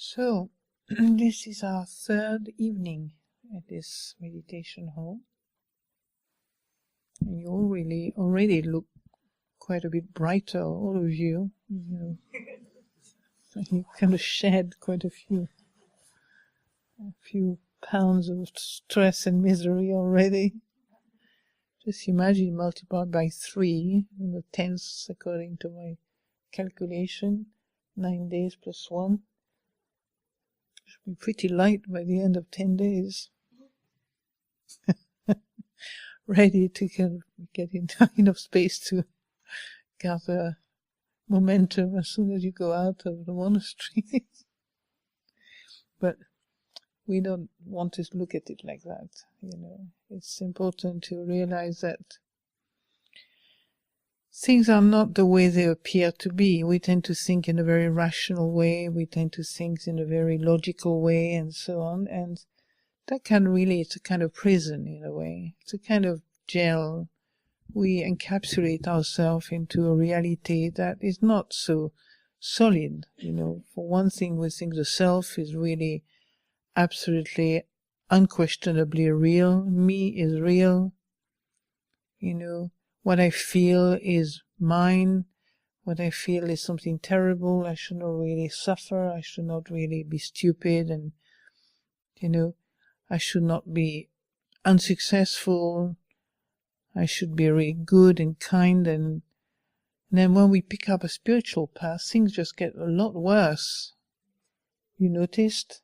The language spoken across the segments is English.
So, this is our third evening at this meditation hall. And you all really already look quite a bit brighter, all of you. So you kind of shed quite a few pounds of stress and misery already. Just imagine multiplied by 3 in the tenths according to my calculation. 9 days plus 1. Should be pretty light by the end of 10 days. Ready to kind of get into enough space to gather momentum as soon as you go out of the monastery. But we don't want to look at it like that, It's important to realize that things are not the way they appear to be. We tend to think in a very rational way, we tend to think in a very logical way, and so on, and that it's a kind of prison in a way. It's a kind of jail. We encapsulate ourselves into a reality that is not so solid. For one thing, we think the self is really absolutely, unquestionably real. Me is real. What I feel is mine. What I feel is something terrible. I should not really suffer. I should not really be stupid, and, I should not be unsuccessful. I should be really good and kind. And then when we pick up a spiritual path, things just get a lot worse. You noticed?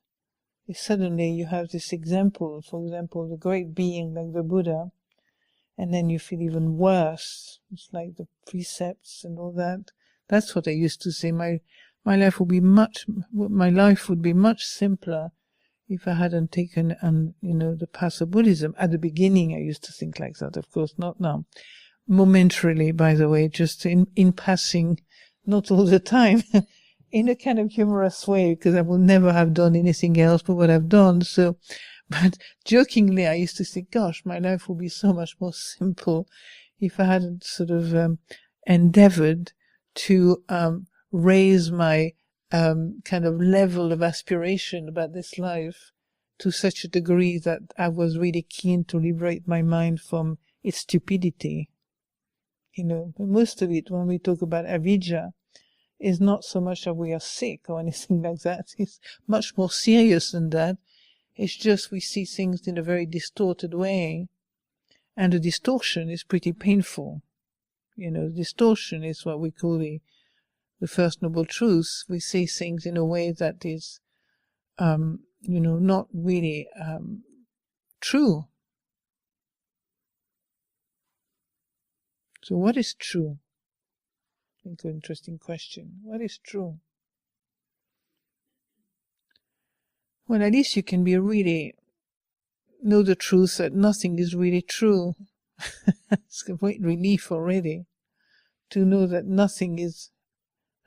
Suddenly you have this example, for example, the great being like the Buddha, and then you feel even worse. It's like the precepts and all that. That's what I used to say. My life would be much simpler if I hadn't taken the path of Buddhism. At the beginning I used to think like that, of course, not now. Momentarily, by the way, just in passing, not all the time, in a kind of humorous way, because I will never have done anything else but what I've done. So, but jokingly, I used to think, gosh, my life would be so much more simple if I hadn't sort of endeavored to raise my kind of level of aspiration about this life to such a degree that I was really keen to liberate my mind from its stupidity. Most of it, when we talk about avidya, is not so much that we are sick or anything like that. It's much more serious than that. It's just we see things in a very distorted way, and the distortion is pretty painful. Distortion is what we call the First Noble Truth. We see things in a way that is, not really true. So what is true? I think an interesting question. What is true? Well, at least you can know the truth that nothing is really true. It's a great relief already to know that nothing is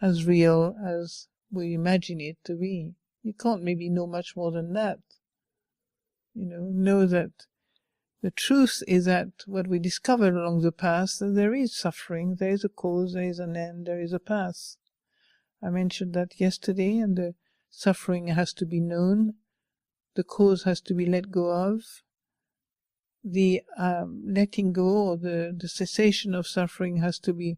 as real as we imagine it to be. You can't maybe know much more than that. Know that the truth is that what we discovered along the path, that there is suffering, there is a cause, there is an end, there is a path. I mentioned that yesterday, and the suffering has to be known, the cause has to be let go of, the letting go or the cessation of suffering has to be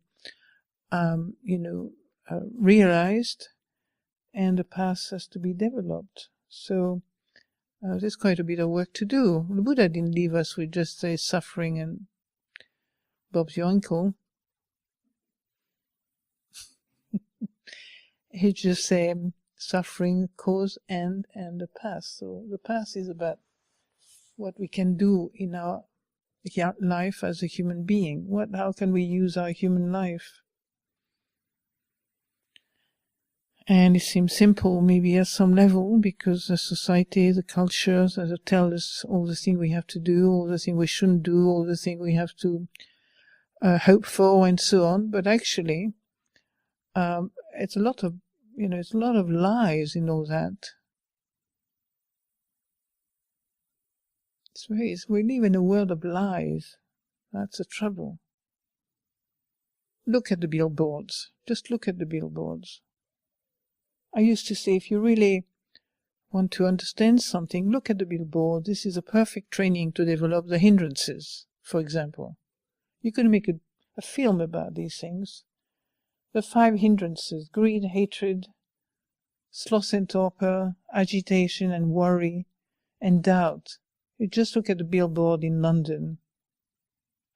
realized, and the path has to be developed. So there's quite a bit of work to do. The Buddha didn't leave us with just say suffering and Bob's your uncle. He just said suffering, cause, end, and the path. So the path is about what we can do in our life as a human being. How can we use our human life? And it seems simple maybe at some level, because the society, the cultures tell us all the things we have to do, all the things we shouldn't do, all the things we have to hope for, and so on. But actually, it's a lot of lies in all that. We live in a world of lies. That's the trouble. Look at the billboards. Just look at the billboards. I used to say, if you really want to understand something, look at the billboard. This is a perfect training to develop the hindrances, for example. You could make a film about these things. The 5 hindrances: greed, hatred, sloth and torpor, agitation and worry, and doubt. You just look at the billboard in London.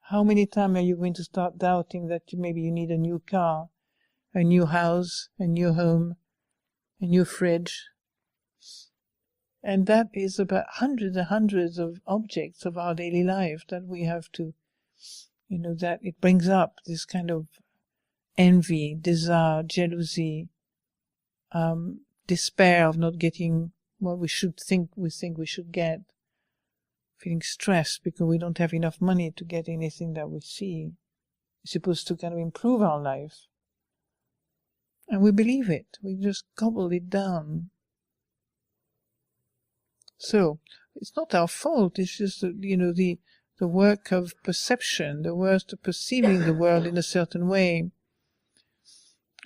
How many times are you going to start doubting that maybe you need a new car, a new house, a new home, a new fridge? And that is about hundreds and hundreds of objects of our daily life that we have to, that it brings up this kind of envy, desire, jealousy, despair of not getting what we think we should get, feeling stressed because we don't have enough money to get anything that we see. It's supposed to kind of improve our life. And we believe it. We just gobble it down. So, it's not our fault. It's just, the work of perception, the work of perceiving the world in a certain way.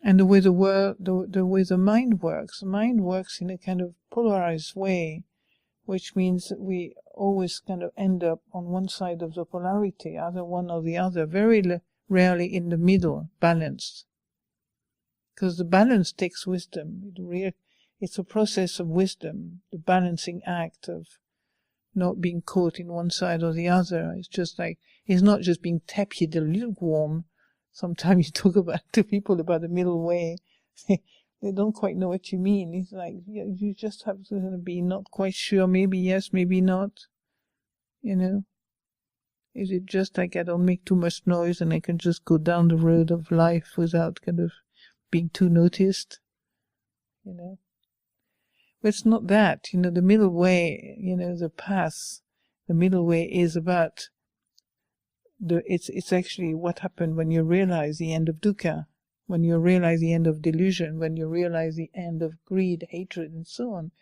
And the way the mind works. The mind works in a kind of polarized way, which means that we always kind of end up on one side of the polarity, either one or the other, very rarely in the middle, balanced. Because the balance takes wisdom. It's a process of wisdom, the balancing act of not being caught in one side or the other. It's just like, it's not just being tepid or lukewarm. Sometimes you talk to people about the middle way. They don't quite know what you mean. It's like, you just have to be not quite sure, maybe yes, maybe not. Is it just like I don't make too much noise and I can just go down the road of life without kind of being too noticed? But it's not that. The middle way, the path, the middle way is about it's actually what happened when you realize the end of dukkha, when you realize the end of delusion, when you realize the end of greed, hatred, and so on.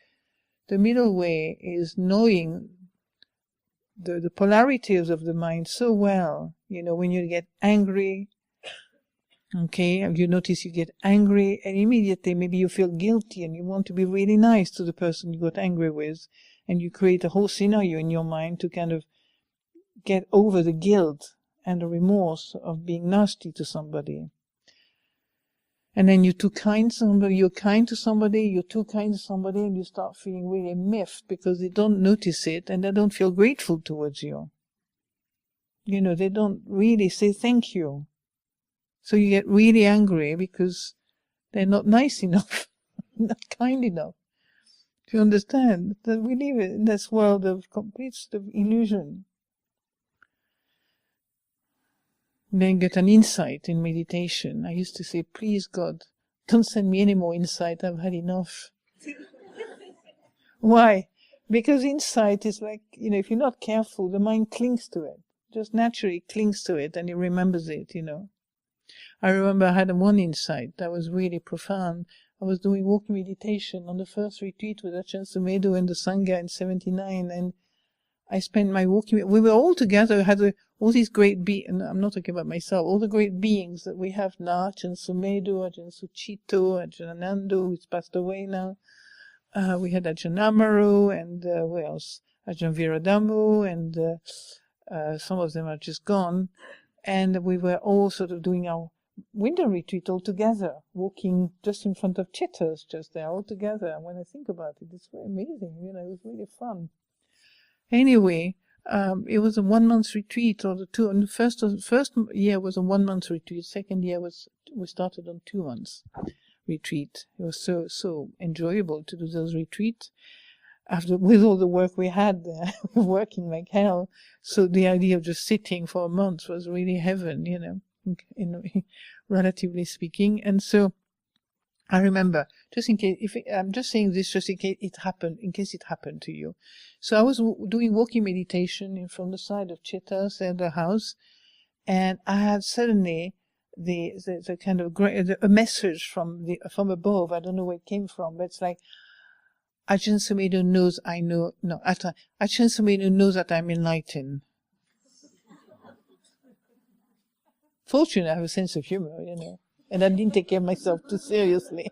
The middle way is knowing the polarities of the mind so well. When you get angry, and you notice you get angry, and immediately maybe you feel guilty and you want to be really nice to the person you got angry with, and you create a whole scenario in your mind to kind of get over the guilt and the remorse of being nasty to somebody. And then you're too kind to somebody, you're kind to somebody, you're too kind to somebody, and you start feeling really miffed because they don't notice it and they don't feel grateful towards you. They don't really say thank you. So you get really angry because they're not nice enough, not kind enough. Do you understand? That we live in this world of complete illusion. Then get an insight in meditation. I used to say, please God, don't send me any more insight, I've had enough. Why? Because insight is like, if you're not careful, the mind clings to it. Just naturally clings to it and it remembers it, I remember I had one insight that was really profound. I was doing walking meditation on the first retreat with Ajahn Sundara and the Sangha in 79, and I spent my walking. We were all together, had all these great beings, I'm not talking about myself, all the great beings that we have now, Ajahn Sundara, Ajahn Sucitto, Ajahn Anando, who's passed away now. We had Ajahn Amaru, and who else? Ajahn Viradhamu, and some of them are just gone. And we were all sort of doing our winter retreat all together, walking just in front of Chitters, just there, all together. And when I think about it, it's very amazing, it was really fun. Anyway, it was a 1 month retreat, or the two. And the first year was a 1 month retreat. Second year we started on 2 months retreat. It was so enjoyable to do those retreats. With all the work we had there, working like hell. So the idea of just sitting for a month was really heaven, relatively speaking. And so I remember, just in case, I'm just saying this just in case it happened to you. So I was doing walking meditation from the side of Chitta's and the house, and I had suddenly the kind of a message from above. I don't know where it came from, but it's like, Ajahn Sundara knows Ajahn Sundara knows that I'm enlightened. Fortunately, I have a sense of humor, and I didn't take care of myself too seriously.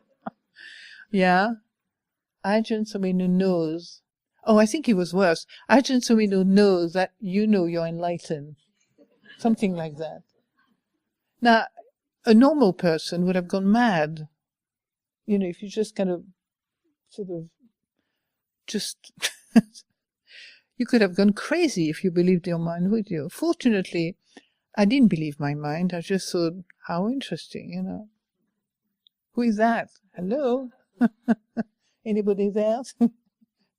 Yeah. Ajahn Sundara knows. Oh, I think it was worse. Ajahn Sundara knows that you know you're enlightened. Something like that. Now, a normal person would have gone mad. You know, if you just kind of, sort of, just, you could have gone crazy if you believed your mind, would you? Fortunately, I didn't believe my mind. I just thought, how interesting, you know. Who is that? Hello? Anybody there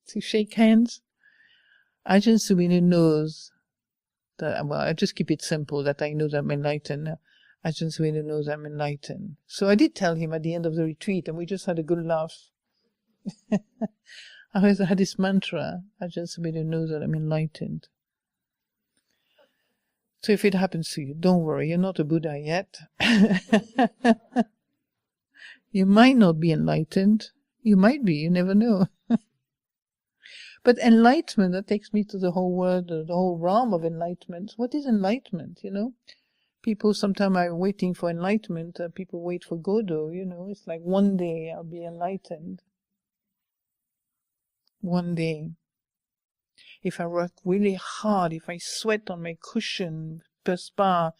to shake hands? Ajahn Sundara knows that, well, I just keep it simple, that I know that I'm enlightened. Ajahn Sundara knows I'm enlightened. So I did tell him at the end of the retreat, and we just had a good laugh. I always had this mantra, Ajahn Sundara knows that I'm enlightened. So if it happens to you, don't worry, you're not a Buddha yet. You might not be enlightened. You might be, you never know. But enlightenment, that takes me to the whole word, the whole realm of enlightenment. What is enlightenment, you know? People sometimes are waiting for enlightenment. People wait for Godot, you know. It's like one day I'll be enlightened. One day. If I work really hard, if I sweat on my cushion, perspire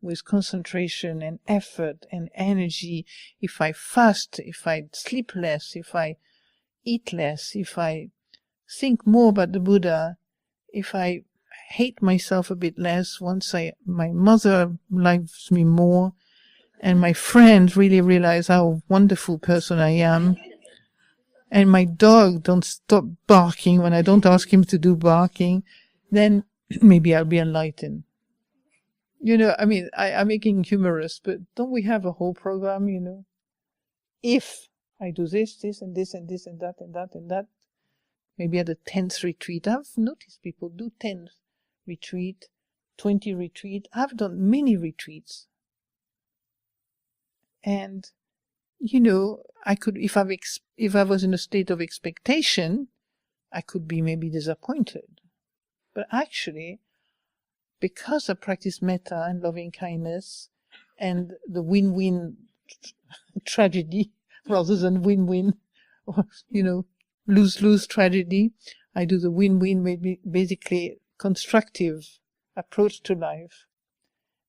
with concentration and effort and energy, if I fast, if I sleep less, if I eat less, if I think more about the Buddha, if I hate myself a bit less, once my mother loves me more, and my friends really realize how wonderful person I am, and my dog don't stop barking when I don't ask him to do barking, then maybe I'll be enlightened. You know, I mean, I'm making humorous, but don't we have a whole program, you know? If I do this, this, and this, and this, and that, and that, and that, maybe at the 10th retreat. I've noticed people do 10th retreat, 20 retreat. I've done many retreats. And, you know, I could, if I was in a state of expectation, I could be maybe disappointed. But actually, because I practice metta and loving kindness and the win-win tragedy rather than win-win, or, you know, lose-lose tragedy, I do the win-win, maybe basically constructive approach to life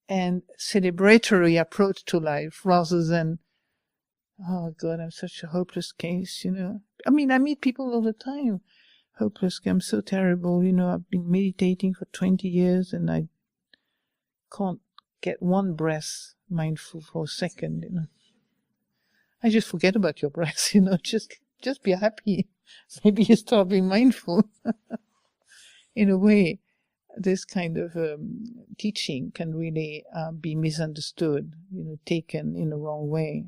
and celebratory approach to life rather than, oh God, I'm such a hopeless case, you know. I mean, I meet people all the time. Hopeless, I'm so terrible, you know, I've been meditating for 20 years and I can't get one breath mindful for a second, you know. I just forget about your breath, you know, just be happy. Maybe you start being mindful. In a way, this kind of teaching can really be misunderstood, you know, taken in the wrong way.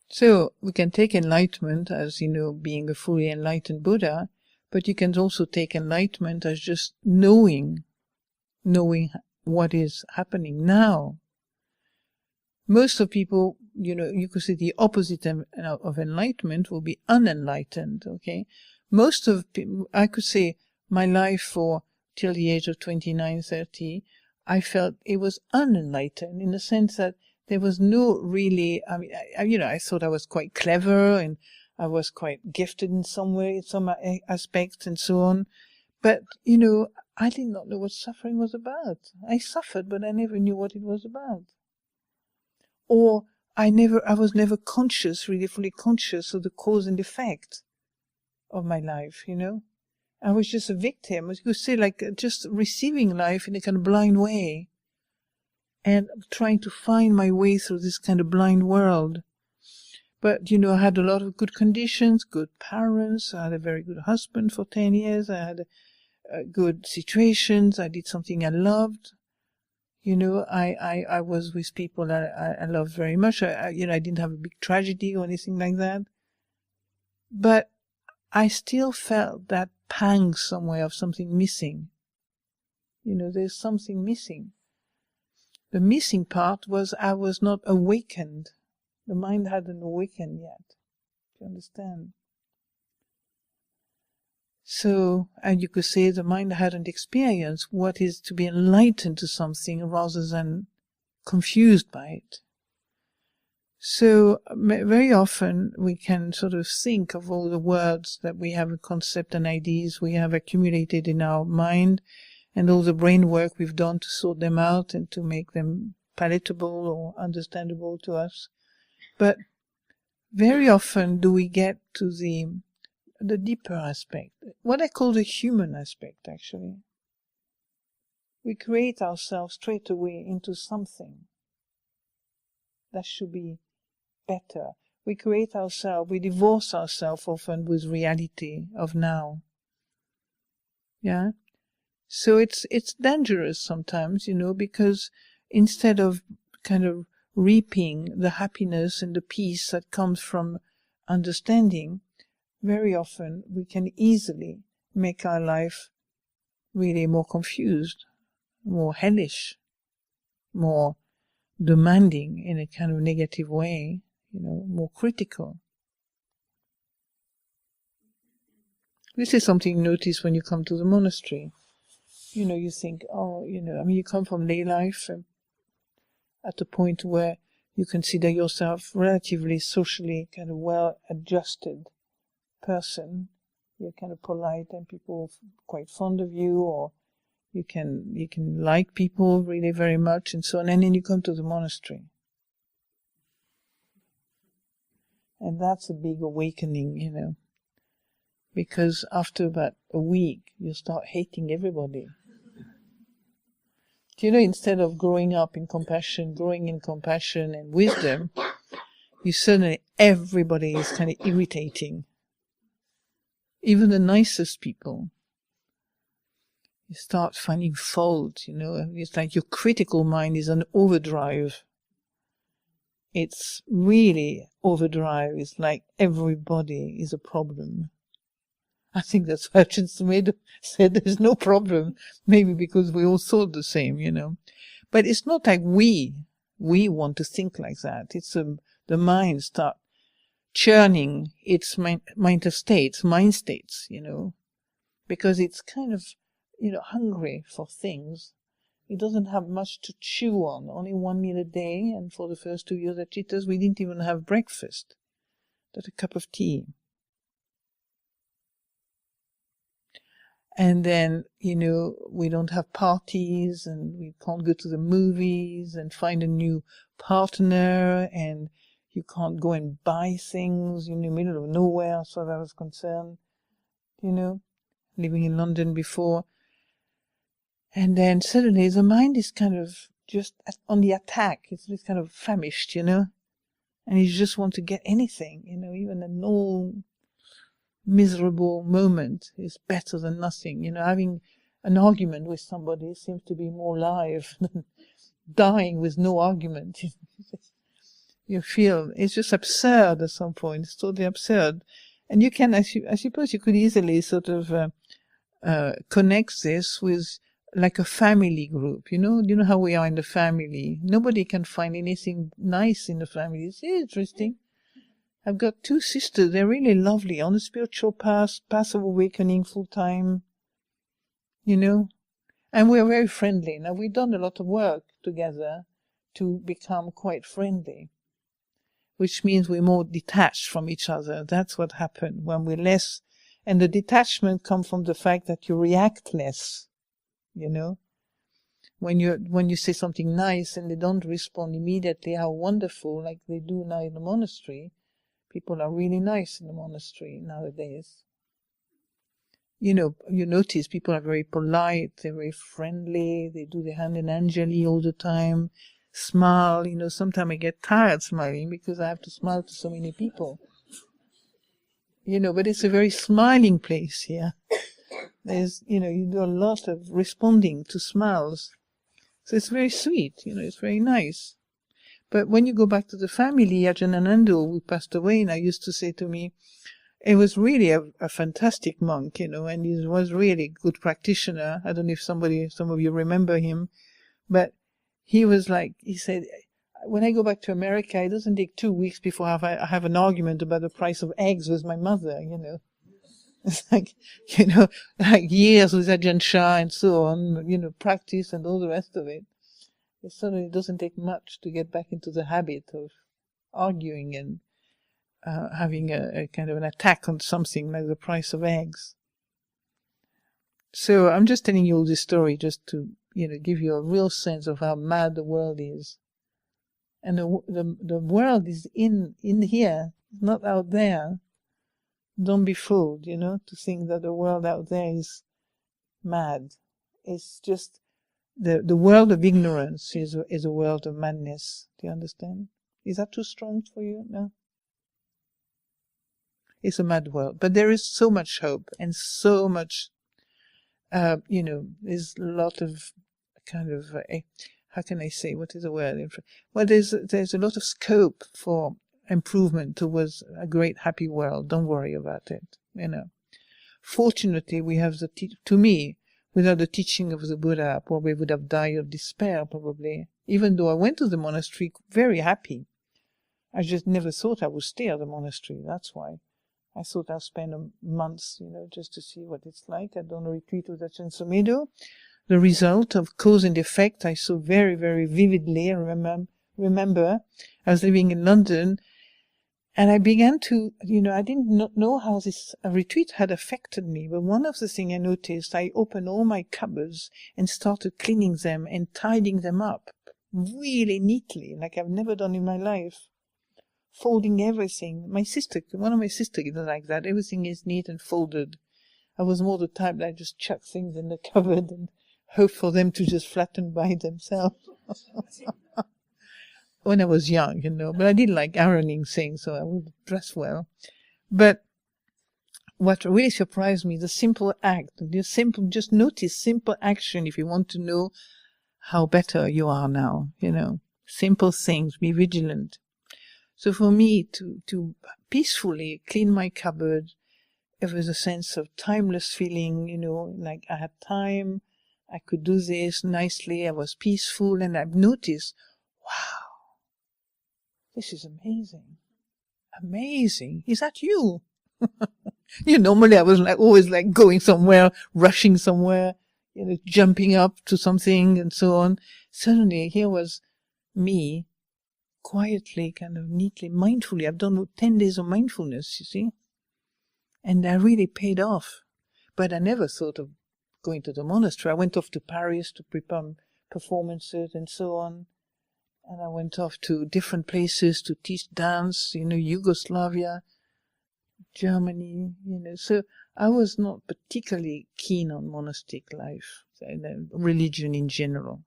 So we can take enlightenment as, you know, being a fully enlightened Buddha, but you can also take enlightenment as just knowing what is happening now. Most of people, you know, you could say the opposite of enlightenment will be unenlightened, okay? Most of people, I could say my life till the age of 29, 30, I felt it was unenlightened in the sense that there was no really, I mean, you know, I thought I was quite clever and I was quite gifted in some way, some aspects and so on. But, you know, I did not know what suffering was about. I suffered, but I never knew what it was about. Or I was never conscious, really fully conscious of the cause and effect of my life, you know. I was just a victim, as you could say, like just receiving life in a kind of blind way and trying to find my way through this kind of blind world. But, you know, I had a lot of good conditions, good parents, I had a very good husband for 10 years, I had good situations, I did something I loved. You know, I was with people that I loved very much. You know, I didn't have a big tragedy or anything like that. But I still felt that pang somewhere of something missing. You know, there's something missing. The missing part was I was not awakened. The mind hadn't awakened yet. Do you understand? So, and you could say the mind hadn't experienced what is to be enlightened to something rather than confused by it. So very often we can sort of think of all the words that we have, concept and ideas we have accumulated in our mind, and all the brain work we've done to sort them out and to make them palatable or understandable to us. But very often do we get to the deeper aspect, what I call the human aspect, actually. We create ourselves straight away into something that should be better. We create ourselves, we divorce ourselves often with reality of now. Yeah? So it's dangerous sometimes, because instead of kind of reaping the happiness and the peace that comes from understanding, very often we can easily make our life really more confused, more hellish, more demanding in a kind of negative way, more critical. This is something you notice when you come to the monastery. You think, you come from lay life at a point where you consider yourself relatively socially kind of well-adjusted person. You're kind of polite and people are quite fond of you, or you can like people really very much and so on. And then you come to the monastery. And that's a big awakening, because after about a week, you start hating everybody. Instead of growing in compassion and wisdom, everybody is kind of irritating. Even the nicest people. You start finding fault, It's like your critical mind is on overdrive. It's really overdrive. It's like everybody is a problem. I think that's why Ajahn Sundara said there's no problem. Maybe because we all thought the same, But it's not like we want to think like that. It's the mind start churning its mind states, because it's kind of, hungry for things. It doesn't have much to chew on, only 1 meal a day, and for the first 2 years at Chitta's, we didn't even have breakfast, just a cup of tea. And then, we don't have parties, and we can't go to the movies and find a new partner, and you can't go and buy things in the middle of nowhere, as far as I was concerned, living in London before. And then suddenly the mind is kind of just on the attack. It's kind of famished, and you just want to get anything, even an old miserable moment is better than nothing. Having an argument with somebody seems to be more live than dying with no argument. You feel it's just absurd at some point. It's totally absurd. And you can, I suppose you could easily sort of connect this with like a family group, you know how we are in the family. Nobody can find anything nice in the family. It's interesting. I've got 2 sisters. They're really lovely, on the spiritual path of awakening full time, and we're very friendly. Now, we've done a lot of work together to become quite friendly, which means we're more detached from each other. That's what happened when we're less, and the detachment comes from the fact that you react less. When you say something nice and they don't respond immediately, how wonderful, like they do now in the monastery. People are really nice in the monastery nowadays. You notice people are very polite, they're very friendly, they do their hand in Anjali all the time, smile. Sometimes I get tired smiling because I have to smile to so many people. But it's a very smiling place here. There's, you do a lot of responding to smiles. So it's very sweet, it's very nice. But when you go back to the family, Ajahn Anando, who passed away, and I used to say to me, he was really a fantastic monk, and he was really a good practitioner. I don't know if some of you remember him, but he was like, he said, when I go back to America, it doesn't take 2 weeks before I have an argument about the price of eggs with my mother, It's like, like years with Ajahn Chah and so on, practice and all the rest of it. It certainly doesn't take much to get back into the habit of arguing and having a kind of an attack on something like the price of eggs. So I'm just telling you all this story just to, give you a real sense of how mad the world is. And the world is in here, not out there. Don't be fooled, to think that the world out there is mad. It's just the world of ignorance is a world of madness. Do you understand? Is that too strong for you? No? It's a mad world. But there is so much hope and so much, there's a lot of kind of, how can I say, what is the word? Well, there's a lot of scope for improvement towards a great happy world. Don't worry about it, Fortunately, we have to me, without the teaching of the Buddha, probably would have died of despair, probably. Even though I went to the monastery very happy. I just never thought I would stay at the monastery. That's why. I thought I'd spend months, just to see what it's like. I'd done a retreat with Ajahn Sundara. The result of cause and effect I saw very, very vividly. I remember I was living in London, and I began to, I didn't know how this retreat had affected me. But one of the things I noticed, I opened all my cupboards and started cleaning them and tidying them up really neatly, like I've never done in my life. Folding everything. One of my sisters is like that. Everything is neat and folded. I was more the type that I just chuck things in the cupboard and hope for them to just flatten by themselves. When I was young, but I did like ironing things, so I would dress well. But what really surprised me, the simple act, just notice simple action if you want to know how better you are now, Simple things, be vigilant. So for me to peacefully clean my cupboard, it was a sense of timeless feeling, like I had time, I could do this nicely, I was peaceful, and I've noticed, wow, this is amazing. Amazing. Is that you? Normally I was always going somewhere, rushing somewhere, jumping up to something and so on. Suddenly here was me, quietly, kind of neatly, mindfully. I've done 10 days of mindfulness, you see. And that really paid off. But I never thought of going to the monastery. I went off to Paris to prepare performances and so on. And I went off to different places to teach dance, Yugoslavia, Germany, So I was not particularly keen on monastic life, religion in general.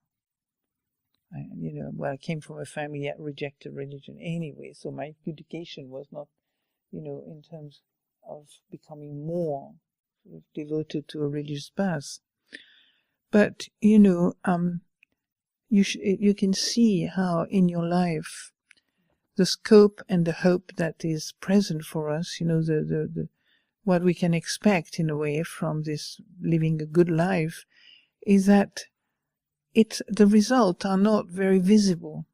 I came from a family that rejected religion anyway, so my education was not, in terms of becoming more sort of devoted to a religious path. But, you can see how in your life the scope and the hope that is present for us, what we can expect in a way from this living a good life, is that the results are not very visible.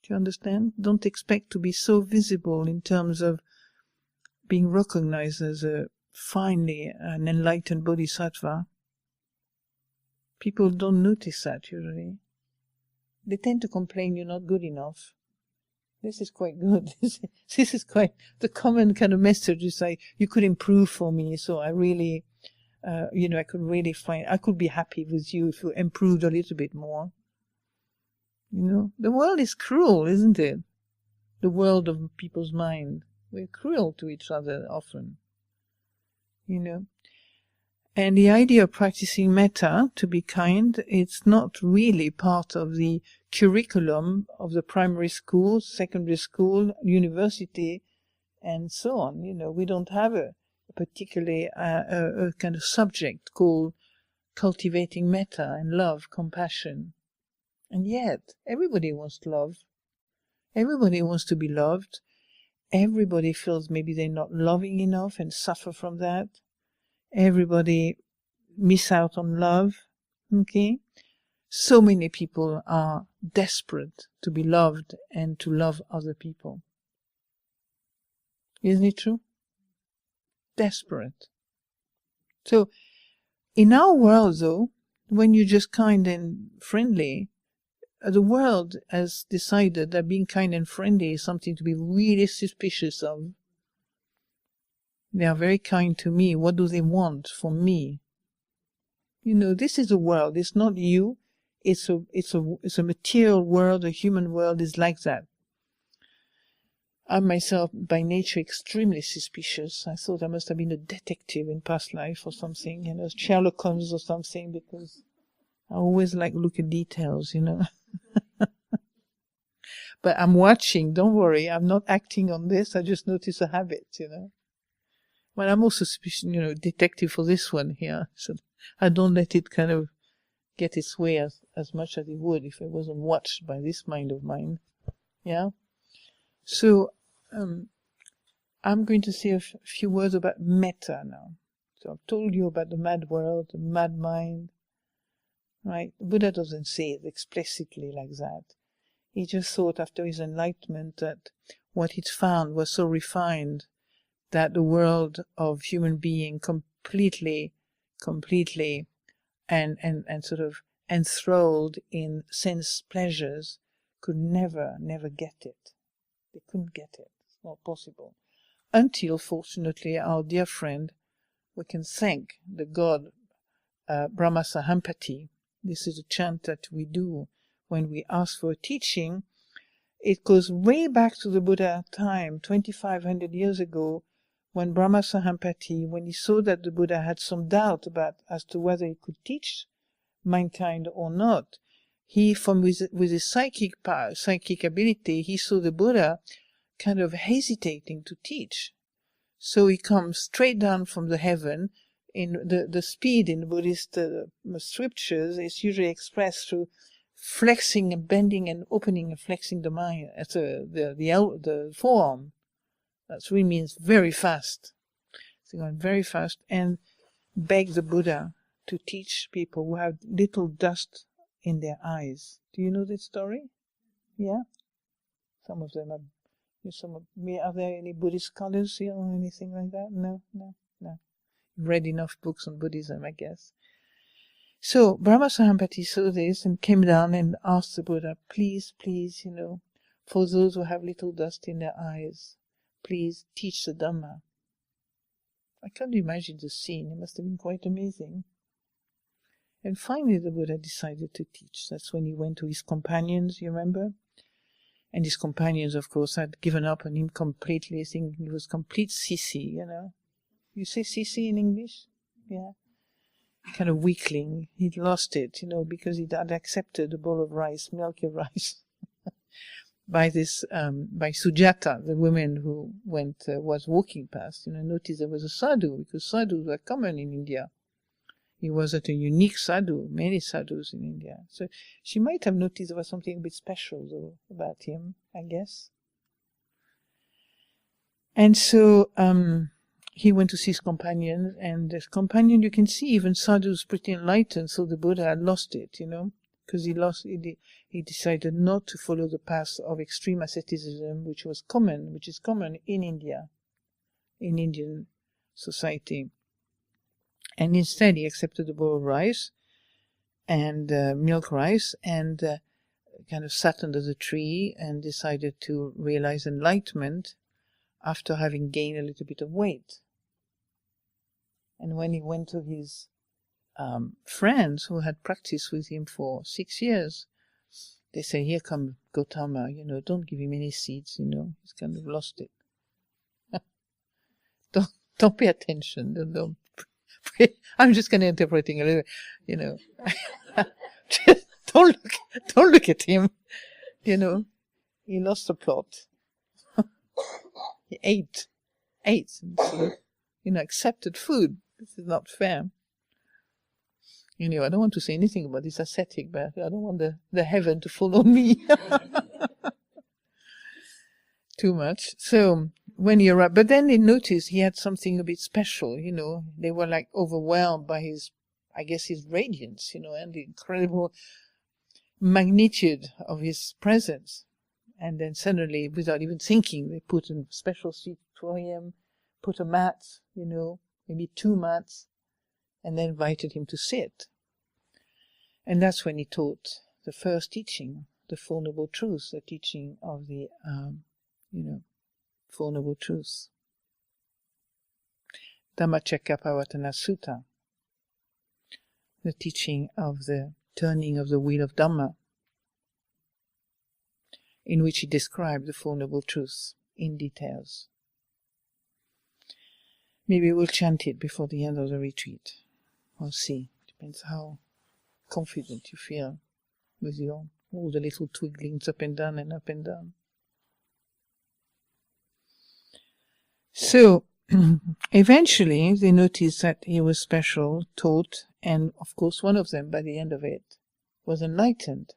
Do you understand? Don't expect to be so visible in terms of being recognized as finally an enlightened bodhisattva. People don't notice that usually. They tend to complain you're not good enough. This is quite good. This is quite the common kind of message is like, you could improve for me, so I really... I could be happy with you if you improved a little bit more. The world is cruel, isn't it? The world of people's mind. We're cruel to each other often. And the idea of practicing metta, to be kind, it's not really part of the curriculum of the primary school, secondary school, university, and so on. We don't have particularly a kind of subject called cultivating metta and love, compassion. And yet, everybody wants love. Everybody wants to be loved. Everybody feels maybe they're not loving enough and suffer from that. Everybody miss out on love. Okay? So many people are desperate to be loved and to love other people. Isn't it true? Desperate. So, in our world though, when you're just kind and friendly, the world has decided that being kind and friendly is something to be really suspicious of. They are very kind to me. What do they want from me? You know, this is a world. It's not you. It's a material world. A human world is like that. I'm myself, by nature, extremely suspicious. I thought I must have been a detective in past life or something, you know, Sherlock Holmes or something, because I always like look at details, you know. But I'm watching, don't worry, I'm not acting on this, I just notice a habit, you know. Well, I'm also suspicious, you know, detective for this one here, so I don't let it kind of get its way as much as it would if it wasn't watched by this mind of mine, yeah. So, I'm going to say a few words about metta now. So I've told you about the mad world, the mad mind, right? The Buddha doesn't say it explicitly like that. He just thought after his enlightenment that what he'd found was so refined that the world of human being completely and sort of enthralled in sense pleasures could never get it. They couldn't get it. It's not possible. Until, fortunately, our dear friend, we can thank the god Brahma Sahampati. This is a chant that we do when we ask for a teaching. It goes way back to the Buddha time, 2,500 years ago, when Brahma Sahampati, when he saw that the Buddha had some doubt as to whether he could teach mankind or not, he, with his psychic ability, he saw the Buddha kind of hesitating to teach. So he comes straight down from the heaven. In the speed in the Buddhist scriptures is usually expressed through flexing and bending and opening and flexing the mind, the forearm. That really means very fast. So going very fast and beg the Buddha to teach people who have little dust in their eyes. Do you know this story? Yeah? Some of them are. Are there any Buddhist scholars here or anything like that? No. You've read enough books on Buddhism, I guess. So Brahma Sahampati saw this and came down and asked the Buddha, please, you know, for those who have little dust in their eyes, please teach the Dhamma. I can't imagine the scene. It must have been quite amazing. And finally the Buddha decided to teach. That's when he went to his companions, you remember? And his companions, of course, had given up on him completely, thinking he was complete sissy, you know. You say sissy in English? Yeah. Kind of weakling. He'd lost it, you know, because he had accepted a bowl of rice, milky rice, by Sujata, the woman who was walking past, you know, noticed there was a sadhu, because sadhus were common in India. He was at a unique sadhu, many sadhus in India. So she might have noticed there was something a bit special, though, about him, I guess. And so he went to see his companion, and his companion, you can see, even sadhus pretty enlightened, so the Buddha had lost it, you know, because he decided not to follow the path of extreme asceticism, which is common in India, in Indian society. And instead he accepted a bowl of rice and milk rice and kind of sat under the tree and decided to realize enlightenment after having gained a little bit of weight. And when he went to his friends who had practiced with him for 6 years, they say, here come Gautama, you know, don't give him any seeds, you know, he's kind of lost it. Don't pay attention, don't. I'm just kind of interpreting a little, you know. Just don't look at him, you know. He lost the plot. He ate, and sort of, you know, accepted food. This is not fair. Anyway, I don't want to say anything about this ascetic, but I don't want the heaven to follow me too much. So when he arrived, but then they noticed he had something a bit special, you know. They were like overwhelmed by his radiance, you know, and the incredible magnitude of his presence. And then suddenly, without even thinking, they put a special seat for him, put a mat, you know, maybe 2 mats, and then invited him to sit. And that's when he taught the first teaching, the Four Noble Truths, the teaching of the, Four Noble Truths. Dhammacakkappavattana Sutta, the teaching of the turning of the wheel of Dhamma, in which he described the Four Noble Truths in details. Maybe we'll chant it before the end of the retreat. We'll see. Depends how confident you feel with your all the little twigglings up and down and up and down. So, eventually they noticed that he was special, taught, and of course one of them, by the end of it, was enlightened.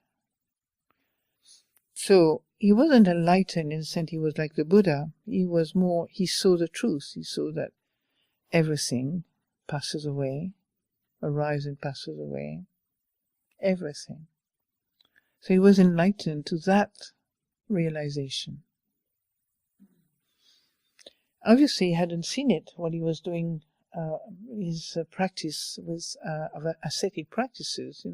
So, he wasn't enlightened in the sense he was like the Buddha. He was more, he saw the truth. He saw that everything passes away, arrives and passes away. Everything. So he was enlightened to that realization. Obviously he hadn't seen it while he was doing his practice with ascetic practices,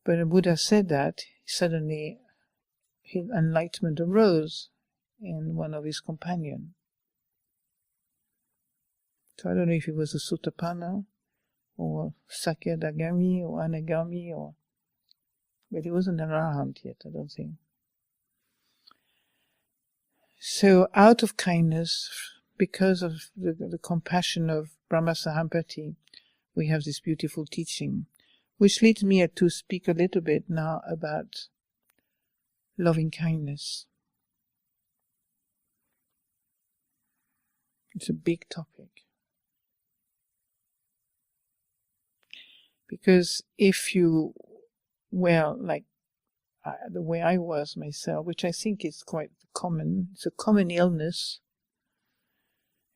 But the Buddha said that suddenly his enlightenment arose in one of his companions. So I don't know if he was a Sotapanna or Sakyadagami or Anagami, but he wasn't an Arahant yet, I don't think. So out of kindness, because of the compassion of Brahma Sahampati, we have this beautiful teaching, which leads me to speak a little bit now about loving kindness. It's a big topic. Because if you were like the way I was myself, which I think is quite common, it's a common illness,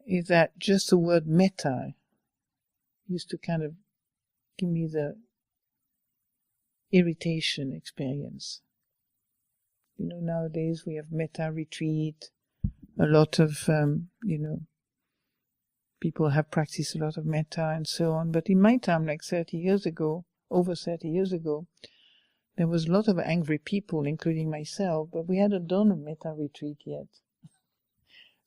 is that just the word metta used to kind of give me the irritation experience. Nowadays we have metta retreat, a lot of, people have practiced a lot of metta and so on. But in my time, like 30 years ago, over 30 years ago, there was a lot of angry people, including myself, but we hadn't done a metta retreat yet.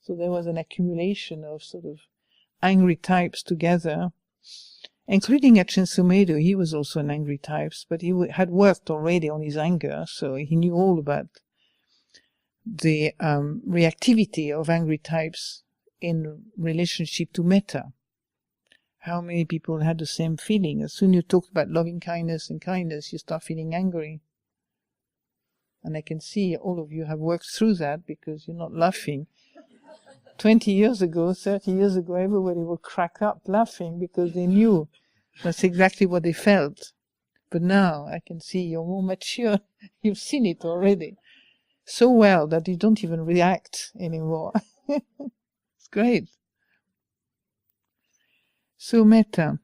So there was an accumulation of sort of angry types together, including Ajahn Sundara. He was also an angry type, but he had worked already on his anger, so he knew all about the reactivity of angry types in relationship to metta. How many people had the same feeling? As soon as you talk about loving kindness and kindness, you start feeling angry. And I can see all of you have worked through that because you're not laughing. 20 years ago, 30 years ago, everybody would crack up laughing because they knew that's exactly what they felt. But now I can see you're more mature. You've seen it already so well that you don't even react anymore. It's great. So metta.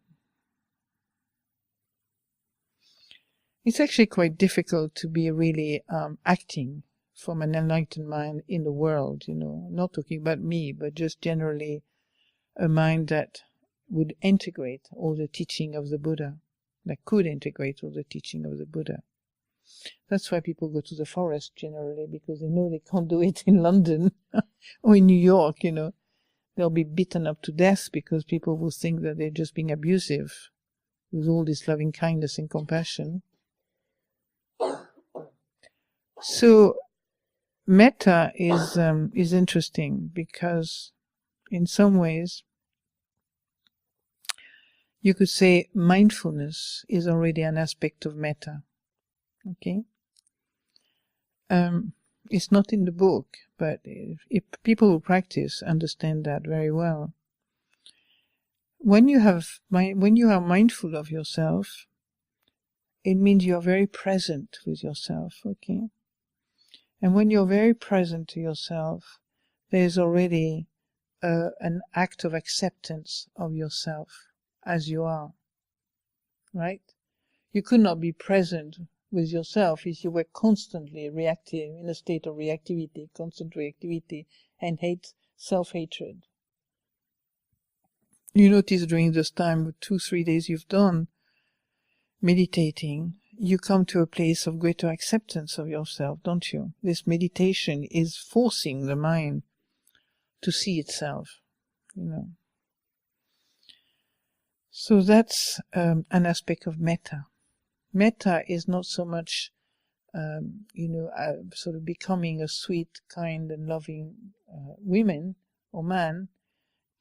It's actually quite difficult to be really acting from an enlightened mind in the world, not talking about me, but just generally a mind that would integrate all the teaching of the Buddha, that could integrate all the teaching of the Buddha. That's why people go to the forest generally, because they know they can't do it in London or in New York, They'll be beaten up to death because people will think that they're just being abusive with all this loving kindness and compassion. So metta is interesting because in some ways you could say mindfulness is already an aspect of metta. Okay? It's not in the book, but if people who practice understand that very well. When you are mindful of yourself, it means you are very present with yourself, okay? And when you're very present to yourself, there's already an act of acceptance of yourself as you are, right? You could not be present with yourself if you were constantly reactive, in a state of reactivity, constant reactivity, and self-hatred. You notice during this time, 2-3 days you've done meditating, you come to a place of greater acceptance of yourself, don't you? This meditation is forcing the mind to see itself, you know. So that's an aspect of metta. Metta is not so much, sort of becoming a sweet, kind and loving woman or man.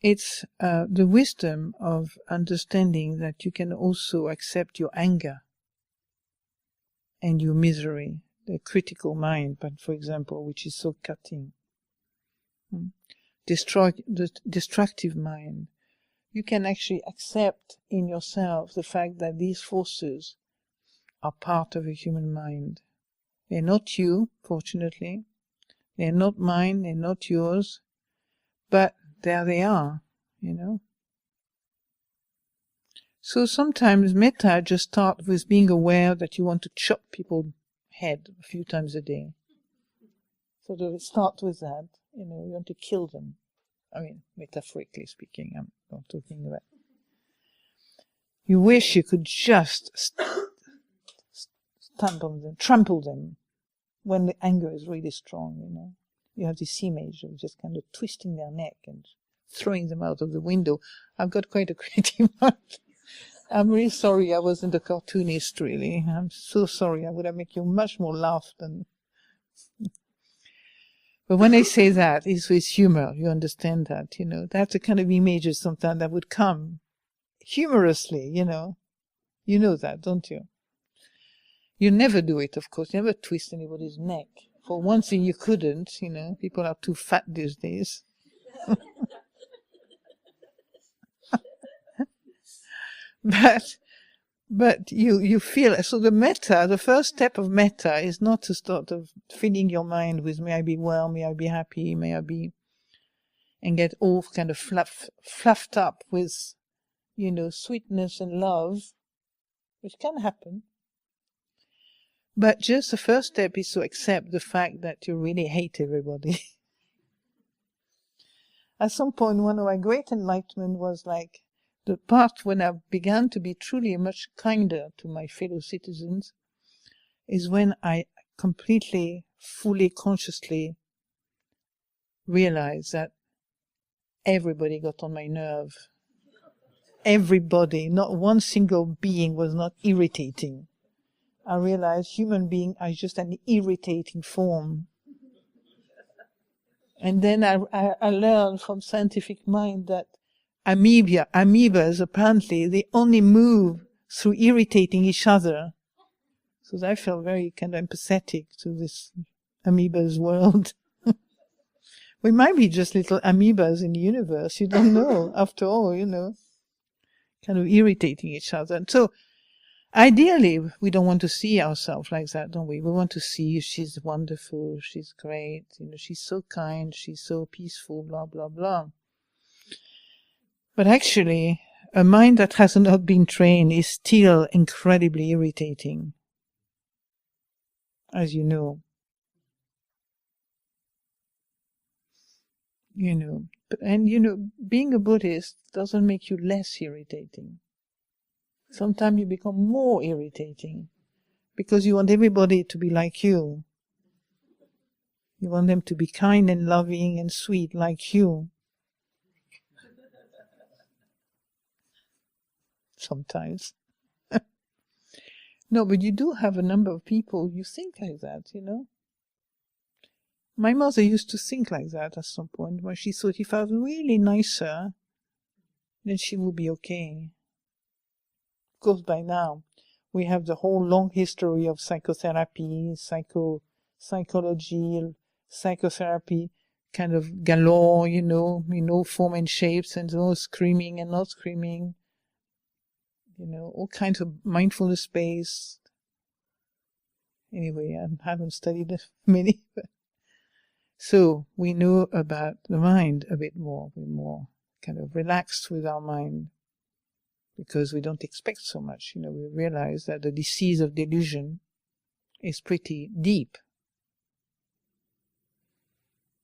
It's the wisdom of understanding that you can also accept your anger and your misery, the critical mind, but for example, which is so cutting. The destructive mind. You can actually accept in yourself the fact that these forces are part of a human mind. They're not you, fortunately. They're not mine, they're not yours. But there they are, you know. So sometimes metta just starts with being aware that you want to chop people's head a few times a day. Sort of start with that, you know, you want to kill them. I mean, metaphorically speaking, I'm not talking about. You wish you could just trample them when the anger is really strong, you know. You have this image of just kind of twisting their neck and throwing them out of the window. I've got quite a creative mind. I'm really sorry I wasn't a cartoonist, really. I'm so sorry. I would have made you much more laugh than... But when I say that, it's with humor. You understand that, you know. That's the kind of images sometimes that would come humorously, you know. You know that, don't you? You never do it, of course. You never twist anybody's neck. For one thing, you couldn't, you know. People are too fat these days. But you feel, so the metta, the first step of metta is not to start of filling your mind with may I be well, may I be happy, may I be, and get all kind of fluffed up with, you know, sweetness and love, which can happen. But just the first step is to accept the fact that you really hate everybody. At some point, one of my great enlightenment was like, the part when I began to be truly much kinder to my fellow citizens is when I completely, fully, consciously realized that everybody got on my nerve. Everybody, not one single being was not irritating. I realized human beings are just an irritating form. And then I learned from scientific mind that amoebas apparently, they only move through irritating each other. So I felt very kind of empathetic to this amoeba's world. We might be just little amoebas in the universe, you don't know, after all, you know, kind of irritating each other. And so ideally, we don't want to see ourselves like that, don't we? We want to see she's wonderful, she's great, you know, she's so kind, she's so peaceful, blah, blah, blah. But actually, a mind that has not been trained is still incredibly irritating, as you know. You know, and you know, being a Buddhist doesn't make you less irritating. Sometimes you become more irritating because you want everybody to be like you. You want them to be kind and loving and sweet like you. Sometimes. No, but you do have a number of people you think like that, you know. My mother used to think like that at some point, when she thought if I was really nicer, then she would be okay. Of course, by now, we have the whole long history of psychotherapy, psychology, psychotherapy, kind of galore, you know, form and shapes, and screaming and not screaming, you know, all kinds of mindfulness space. Anyway, I haven't studied many, but so we know about the mind a bit more. We're more kind of relaxed with our mind because we don't expect so much. You know, we realize that the disease of delusion is pretty deep.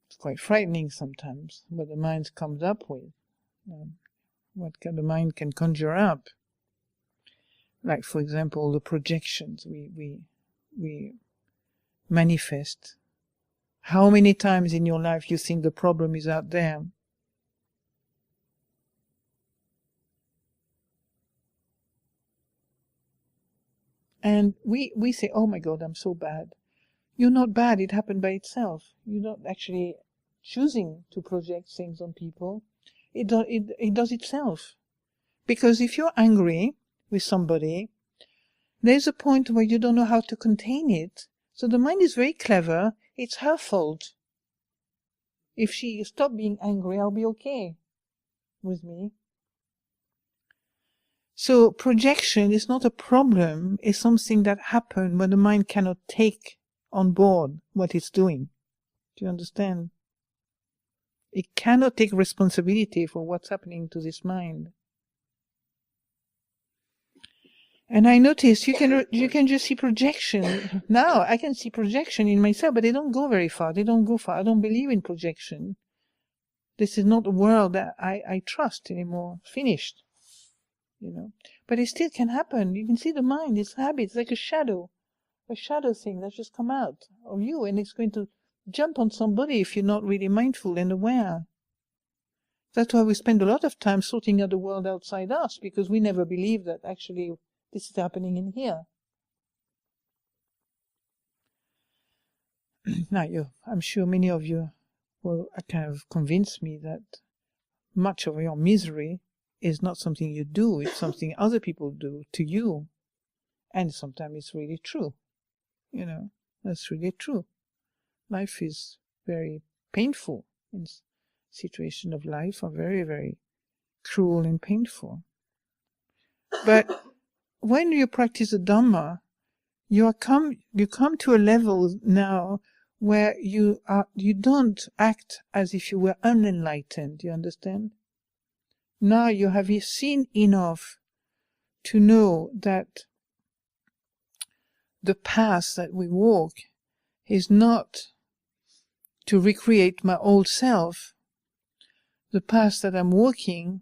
It's quite frightening sometimes what the mind comes up with, what the mind can conjure up. Like, for example, the projections we manifest. How many times in your life you think the problem is out there? And we say, oh my God, I'm so bad. You're not bad, it happened by itself. You're not actually choosing to project things on people. It does itself. Because if you're angry with somebody, there's a point where you don't know how to contain it. So the mind is very clever. It's her fault. If she stops being angry, I'll be okay with me. So projection is not a problem. It's something that happens when the mind cannot take on board what it's doing. Do you understand? It cannot take responsibility for what's happening to this mind. And I noticed you can just see projection. Now I can see projection in myself, but they don't go very far. They don't go far. I don't believe in projection. This is not a world that I trust anymore. Finished. You know. But it still can happen. You can see the mind, its habits, like a shadow thing that's just come out of you, and it's going to jump on somebody if you're not really mindful and aware. That's why we spend a lot of time sorting out the world outside us, because we never believe that actually this is happening in here. Now, I'm sure many of you will kind of convince me that much of your misery is not something you do, it's something other people do to you. And sometimes it's really true. You know, that's really true. Life is very painful, and situations of life are very, very cruel and painful. But when you practice the Dhamma, you come to a level now where you don't act as if you were unenlightened. You understand? Now you have seen enough to know that the path that we walk is not to recreate my old self. The path that I'm walking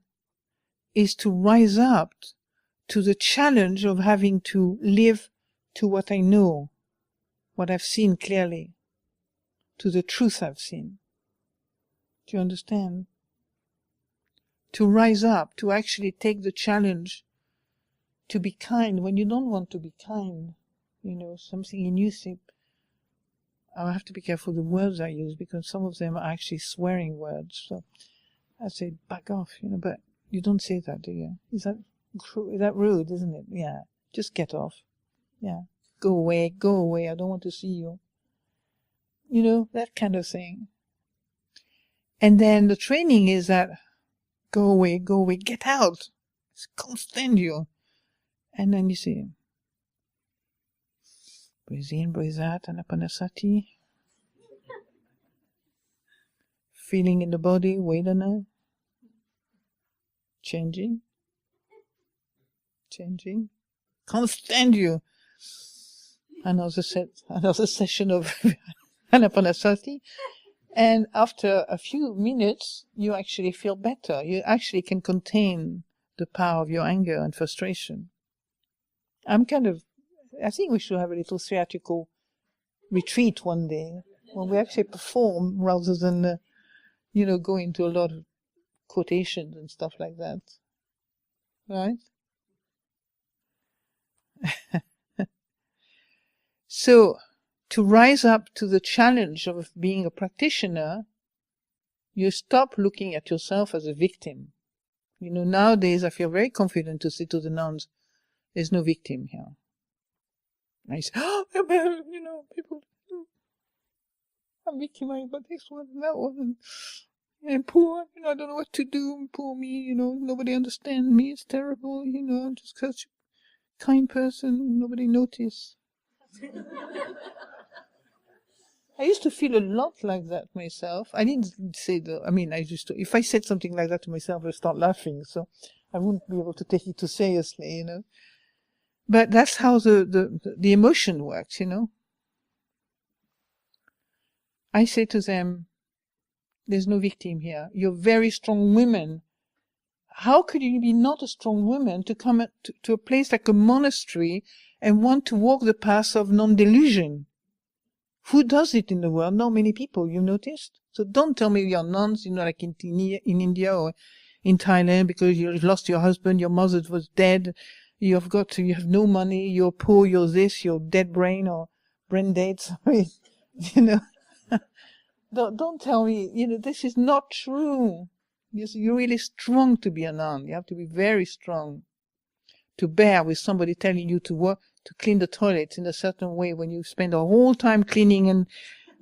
is to rise up to the challenge of having to live to what I know, what I've seen clearly, to the truth I've seen. Do you understand? To rise up, to actually take the challenge to be kind when you don't want to be kind. You know, something in you think, I have to be careful the words I use, because some of them are actually swearing words. So I say, back off, you know, but you don't say that, do you? Is that rude, isn't it? Yeah, just get off. Yeah, go away, I don't want to see you. You know, that kind of thing. And then the training is that, go away, get out. I can't stand you. And then you see, breathe in, breathe out, anapanasati. Feeling in the body, Vedana. Changing. Can't stand you. Another session of anapanasati. And after a few minutes, you actually feel better. You actually can contain the power of your anger and frustration. I think we should have a little theatrical retreat one day when we actually perform rather than, go into a lot of quotations and stuff like that. Right? So, to rise up to the challenge of being a practitioner, you stop looking at yourself as a victim. You know, nowadays I feel very confident to say to the nuns, there's no victim here. I say, people, I'm victimized by this one and that one. And poor, I don't know what to do. Poor me, nobody understands me. It's terrible, I'm just such a kind person. Nobody notice. I used to feel a lot like that myself. I didn't say if I said something like that to myself, I'd start laughing. So I wouldn't be able to take it too seriously, But that's how the emotion works, I say to them, there's no victim here. You're very strong women. how could you be not a strong woman to come to a place like a monastery and want to walk the path of non-delusion? Who does it in the world? Not many people, you noticed? So don't tell me you're nuns, like in India or in Thailand, because you lost your husband, your mother was dead, you have no money, you're poor, you're this, you're dead brain or brain dead, sorry. Don't tell me, this is not true. You're really strong to be a nun. You have to be very strong to bear with somebody telling you to clean the toilets in a certain way when you spend a whole time cleaning and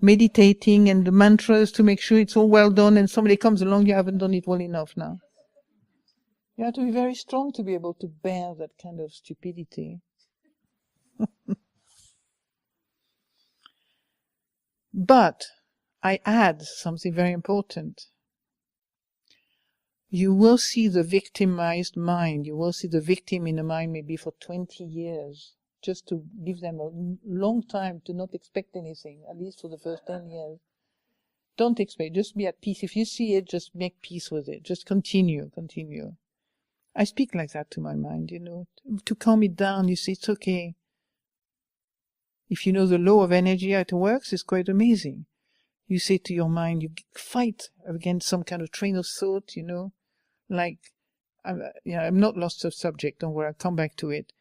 meditating and the mantras to make sure it's all well done, and somebody comes along, you haven't done it well enough now. You have to be very strong to be able to bear that kind of stupidity. But I add something very important. You will see the victimized mind. You will see the victim in the mind maybe for 20 years, just to give them a long time to not expect anything, at least for the first 10 years. Don't expect, just be at peace. If you see it, just make peace with it. Just continue. I speak like that to my mind, to calm it down. You see, it's okay. If you know the law of energy, how it works, it's quite amazing. You say to your mind, you fight against some kind of train of thought, like, I'm not lost of subject, don't worry, I'll come back to it.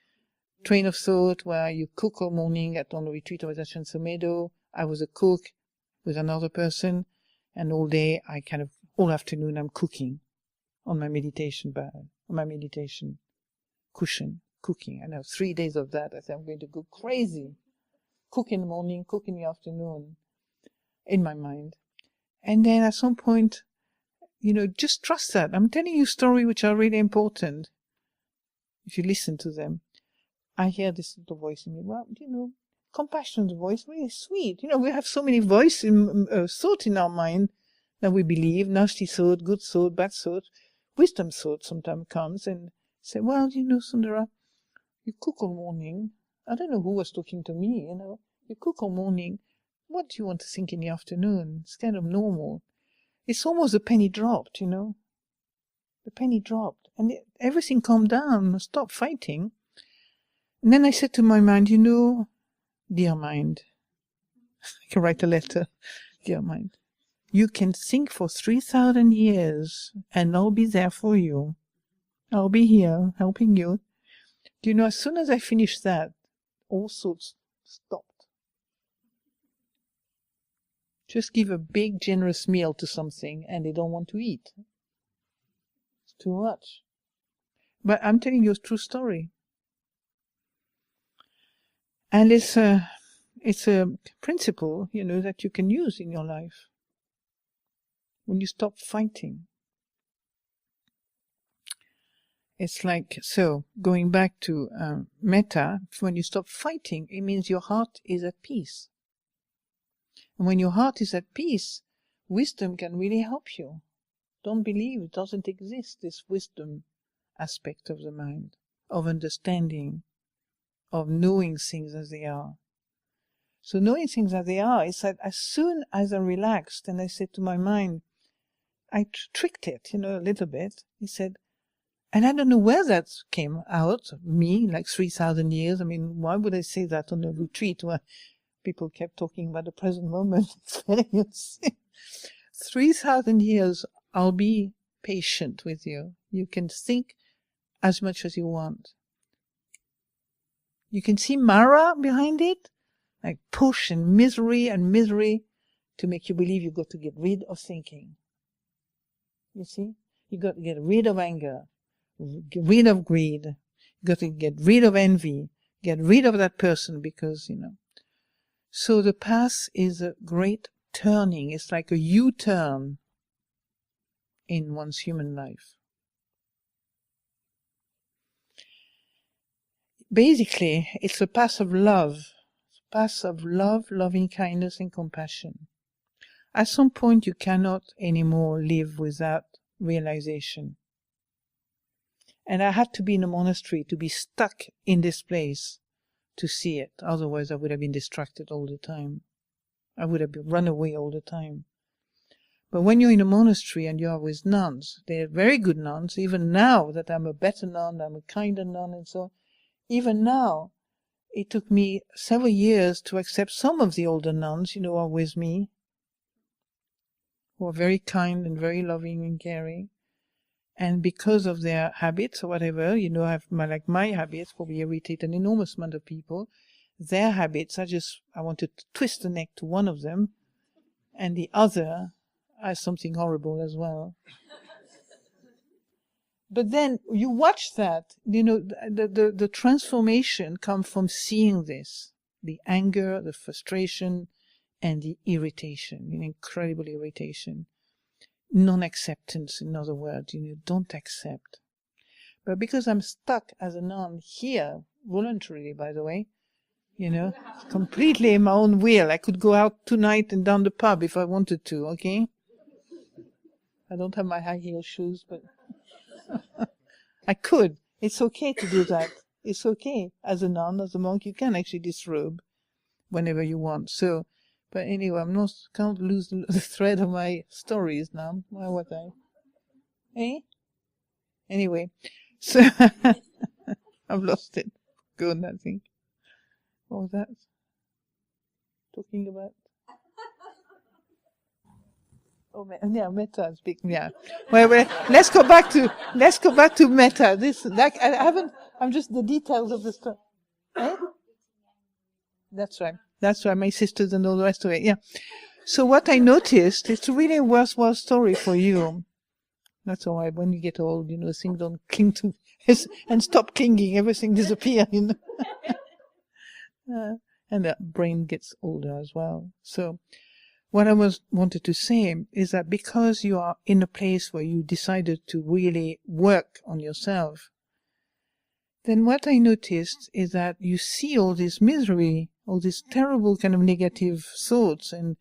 Train of thought where you cook all morning on the retreat of Ajahn Sundara. I was a cook with another person, and all day, all afternoon, I'm cooking on my meditation cushion, cooking. I know 3 days of that, I said, I'm going to go crazy. Cook in the morning, cook in the afternoon, in my mind. And then at some point, just trust that. I'm telling you stories which are really important. If you listen to them, I hear this little voice in me. Well, compassion's voice, really sweet. We have so many thoughts in our mind that we believe, nasty thought, good thought, bad thought. Wisdom thought sometimes comes and say, well, Sundara, you cook all morning. I don't know who was talking to me, You cook all morning. What do you want to think in the afternoon? It's kind of normal. It's almost a penny dropped, The penny dropped. And everything calmed down. Stop fighting. And then I said to my mind, dear mind, I can write a letter, dear mind, you can think for 3,000 years and I'll be there for you. I'll be here helping you. As soon as I finished that, all thoughts stopped. Just give a big, generous meal to something and they don't want to eat. It's too much. But I'm telling you a true story. And it's a principle, that you can use in your life. When you stop fighting. It's like, going back to metta, when you stop fighting, it means your heart is at peace. And when your heart is at peace, wisdom can really help you. Don't believe it doesn't exist, this wisdom aspect of the mind, of understanding, of knowing things as they are. So knowing things as they are is that as soon as I relaxed and I said to my mind, I tricked it, a little bit. He said, and I don't know where that came out of me, like 3,000 years. I mean, why would I say that on a retreat where people kept talking about the present moment experience? 3,000 years, I'll be patient with you. You can think as much as you want. You can see Mara behind it, like push and misery to make you believe you've got to get rid of thinking. You see? You got to get rid of anger, get rid of greed, you got to get rid of envy, get rid of that person because, So the path is a great turning. It's like a U-turn in one's human life. Basically, it's a path of love, loving kindness and compassion. At some point, you cannot anymore live without realization. And I had to be in a monastery to be stuck in this place to see it. Otherwise, I would have been distracted all the time. I would have run away all the time. But when you're in a monastery and you are with nuns, they're very good nuns. Even now that I'm a better nun, I'm a kinder nun and so on, even now, it took me several years to accept some of the older nuns, who are with me, who are very kind and very loving and caring. And because of their habits or whatever, like my habits probably irritate an enormous amount of people. Their habits, I wanted to twist the neck to one of them, and the other has something horrible as well. But then you watch that, the transformation comes from seeing this, the anger, the frustration, and the irritation, incredible irritation. Non-acceptance, in other words, don't accept. But because I'm stuck as a nun here, voluntarily, by the way, completely in my own will, I could go out tonight and down the pub if I wanted to, okay? I don't have my high heel shoes, but I could. It's okay to do that. It's okay. As a nun, as a monk, you can actually disrobe whenever you want. So, but anyway, can't lose the thread of my stories now. Why was I? Anyway, so I've lost it. Good, I think. What was that? Talking about? Oh, yeah, metta. Yeah. Well, let's go back to metta. I'm just the details of the story. That's right. My sisters and all the rest of it. Yeah. So what I noticed, it's really a worthwhile story for you. That's all right. When you get old, things don't cling to and stop clinging. Everything disappears. And the brain gets older as well. So what I wanted to say is that because you are in a place where you decided to really work on yourself, then what I noticed is that you see all this misery, all these terrible kind of negative thoughts and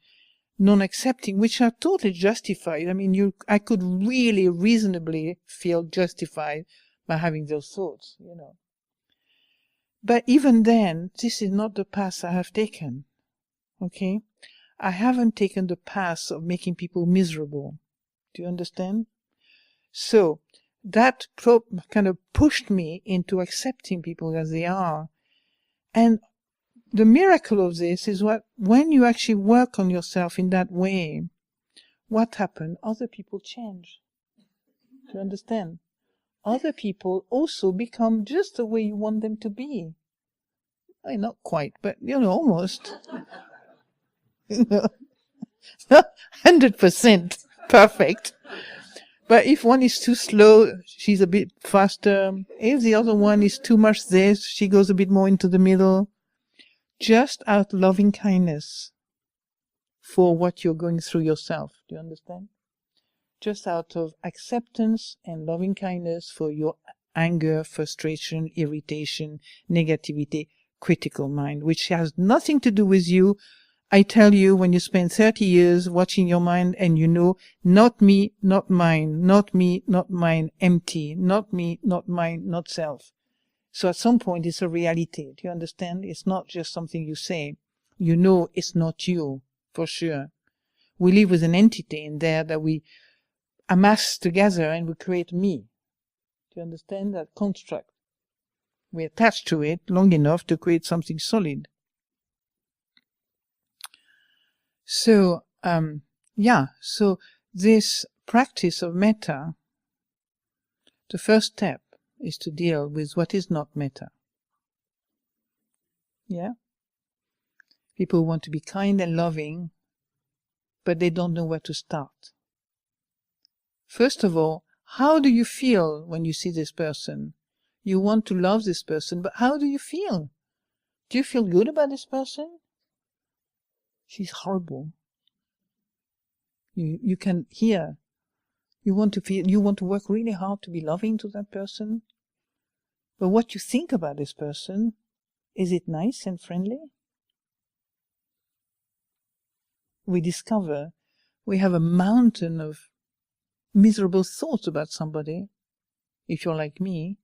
non-accepting, which are totally justified. I mean, I could really reasonably feel justified by having those thoughts, But even then, this is not the path I have taken, okay? I haven't taken the path of making people miserable. Do you understand? So that kind of pushed me into accepting people as they are. And the miracle of this is when you actually work on yourself in that way, what happens? Other people change. Do you understand? Other people also become just the way you want them to be. Not quite, but, almost. 100% perfect. But if one is too slow, she's a bit faster. If the other one is too much this, she goes a bit more into the middle. Just out loving kindness for what you're going through yourself. Do you understand? Just out of acceptance and loving kindness for your anger, frustration, irritation, negativity, critical mind, which has nothing to do with you. I tell you, when you spend 30 years watching your mind and not me, not mine, not me, not mine, empty, not me, not mine, not self. So at some point it's a reality. Do you understand? It's not just something you say. It's not you, for sure. We live with an entity in there that we amass together and we create me. Do you understand that construct? We attach to it long enough to create something solid. So, so this practice of metta, the first step is to deal with what is not metta. Yeah? People want to be kind and loving, but they don't know where to start. First of all, how do you feel when you see this person? You want to love this person, but how do you feel? Do you feel good about this person? She's horrible. You can hear. You want to work really hard to be loving to that person. But what you think about this person, is it nice and friendly? We discover we have a mountain of miserable thoughts about somebody. If you're like me,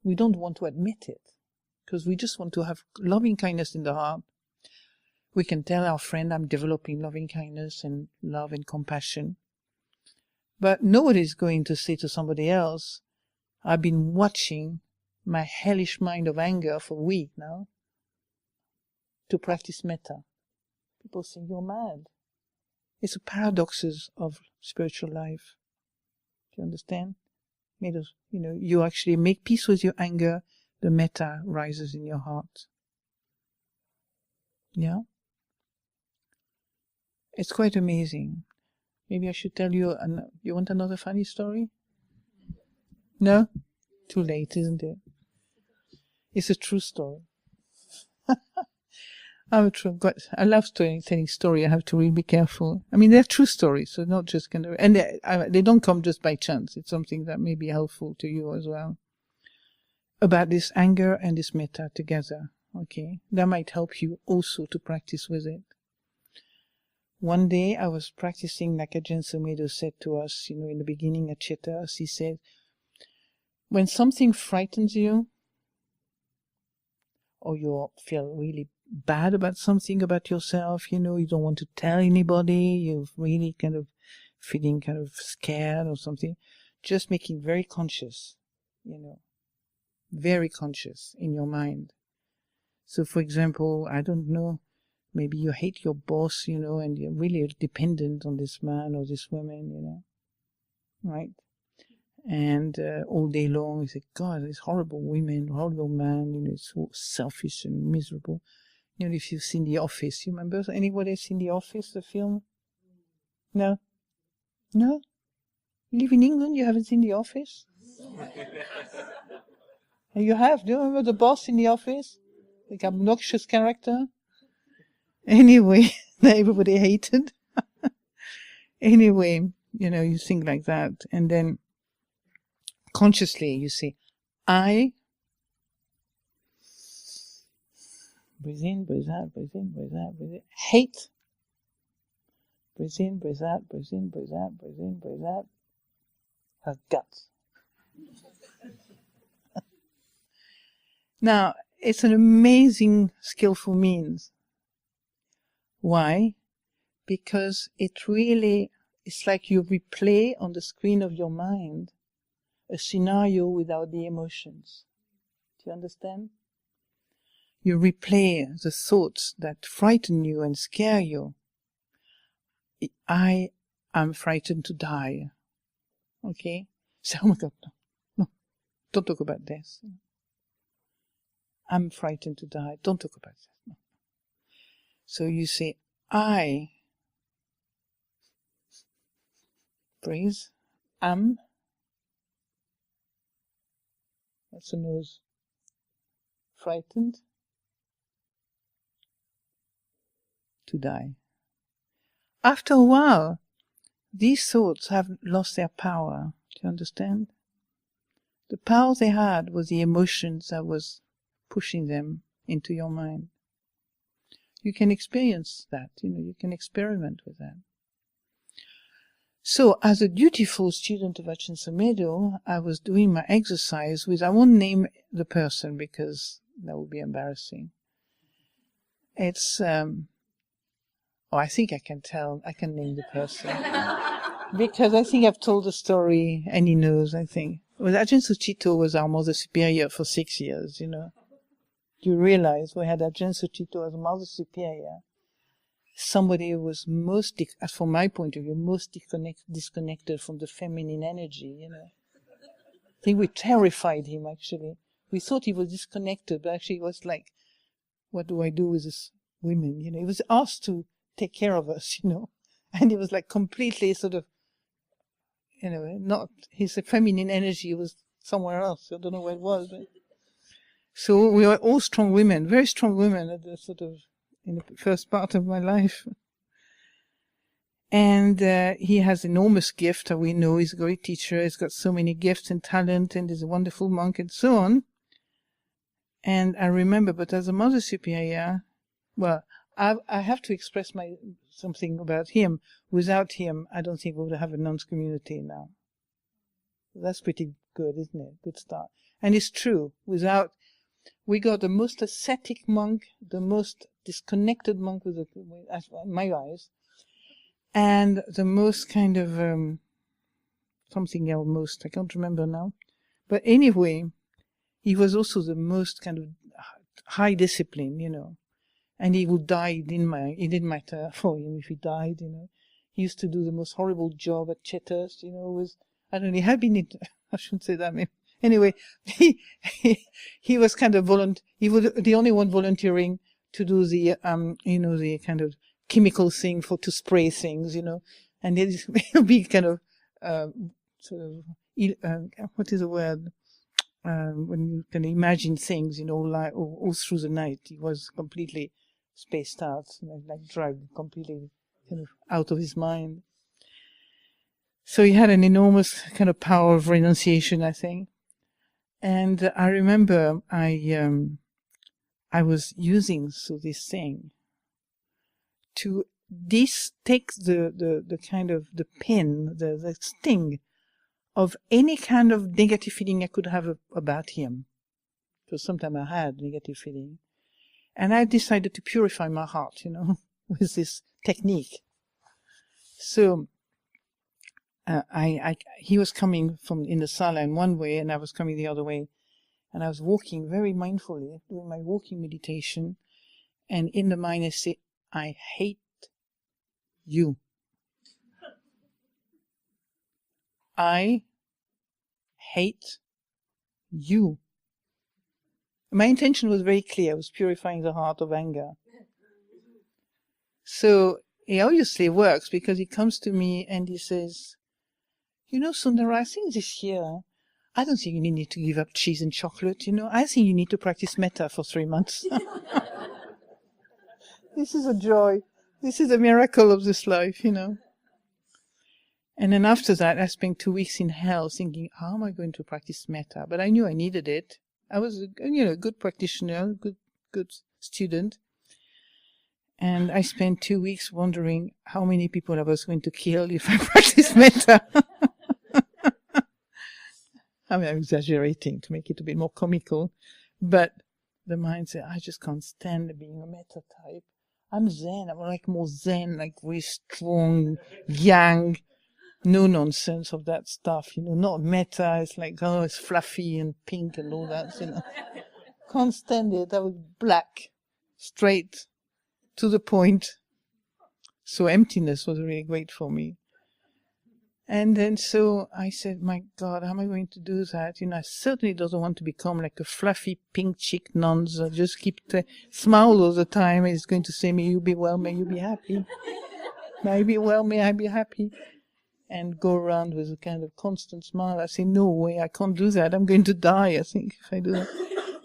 we don't want to admit it because we just want to have loving kindness in the heart. We can tell our friend, I'm developing loving kindness and love and compassion. But nobody's going to say to somebody else, I've been watching my hellish mind of anger for a week now to practice metta. People say, you're mad. It's the paradoxes of spiritual life. Do you understand? You actually make peace with your anger, the metta rises in your heart. Yeah? It's quite amazing. Maybe I should tell you, you want another funny story? No? Too late, isn't it? It's a true story. I love telling story. I have to really be careful. I mean, they're true stories, so not just kind of, and they don't come just by chance. It's something that may be helpful to you as well. About this anger and this metta together, okay? That might help you also to practice with it. One day I was practicing, like Ajahn Sundara said to us, in the beginning at Chitta, he said, when something frightens you, or you feel really bad about something about yourself, you don't want to tell anybody, you're really kind of feeling kind of scared or something, just making very conscious, very conscious in your mind. So, for example, I don't know, maybe you hate your boss, and you're really dependent on this man or this woman, right? And all day long you say, God, this horrible women, horrible man, it's so selfish and miserable. If you've seen The Office, you remember? Anybody seen The Office, the film? No? No? You live in England, you haven't seen The Office? You have? Do you remember the boss in The Office? Like obnoxious character? Anyway, that everybody hated. Anyway, you think like that. And then consciously you say, I... Breathe in, breathe out, breathe in, breathe out, breathe in. Hate. Breathe in, breathe out, breathe in, breathe out, breathe in, breathe out. Her guts. Now, it's an amazing, skillful means. Why? Because it's like you replay on the screen of your mind a scenario without the emotions. Do you understand? You replay the thoughts that frighten you and scare you. I am frightened to die. Okay? Say, oh my God, no, don't talk about this. I'm frightened to die. Don't talk about this. No. So you say, I, breathe, am, that's the nose, frightened to die. After a while, these thoughts have lost their power. Do you understand? The power they had was the emotions that was pushing them into your mind. You can experience that, you can experiment with that. So, as a dutiful student of Ajahn Sundara, I was doing my exercise with, I won't name the person because that would be embarrassing. It's, I think I can name the person. Because I think I've told the story and he knows, I think. Well, Ajahn Sucitto was our Mother Superior for 6 years, Do you realize we had Ajahn Sucitto as Mother Superior? Somebody who was from my point of view, most disconnected from the feminine energy, I think we terrified him, actually. We thought he was disconnected, but actually it was like, what do I do with this women? He was asked to take care of us, and he was like completely sort of, not his feminine energy was somewhere else. I don't know where it was. But... So we were all strong women, very strong women at the in the first part of my life. And he has enormous gift. We know he's a great teacher. He's got so many gifts and talent, and he's a wonderful monk, and so on. And I remember, but as a Mother Superior, well, I have to express something about him. Without him, I don't think we would have a nuns community now. That's pretty good, isn't it? Good start. And it's true. We got the most ascetic monk, the most disconnected monk with my eyes, and the most kind of something else. Most I can't remember now, but anyway, he was also the most kind of high discipline, and he would die. It didn't matter for him if he died, He used to do the most horrible job at Chetters, I don't know, he had been I shouldn't say that, maybe. Anyway, he was kind of he was the only one volunteering to do the, the kind of chemical thing to spray things, and it'll be kind of, sort of, what is the word? When you can imagine things, all through the night. He was completely spaced out, like drugged, completely kind of out of his mind. So he had an enormous kind of power of renunciation, I think. And I remember I was using this thing to take the kind of the pin, the sting of any kind of negative feeling I could have about him. Because sometimes I had negative feeling. And I decided to purify my heart, with this technique. So he was coming from in the sala in one way, and I was coming the other way. And I was walking very mindfully, doing my walking meditation. And in the mind I say, I hate you. I hate you. My intention was very clear. I was purifying the heart of anger. So it obviously works, because he comes to me and he says, Sundara, I think this year, I don't think you need to give up cheese and chocolate, I think you need to practice metta for 3 months. This is a joy. This is a miracle of this life, And then after that, I spent 2 weeks in hell thinking, how am I going to practice metta? But I knew I needed it. I was, a good practitioner, good student. And I spent 2 weeks wondering how many people I was going to kill if I practiced metta. I mean, I'm exaggerating to make it a bit more comical. But the mind said, I just can't stand being a metta type. I'm Zen. I'm like more Zen, like very strong, yang, no nonsense of that stuff, not metta. It's like, it's fluffy and pink and all that, Can't stand it. I was black, straight, to the point. So emptiness was really great for me. And then so I said, my God, how am I going to do that? I certainly don't want to become like a fluffy pink chick nuns. Just keep smile all the time. It's going to say, may you be well, may you be happy. May I be well, may I be happy. And go around with a kind of constant smile. I say, no way, I can't do that. I'm going to die, I think, if I do that.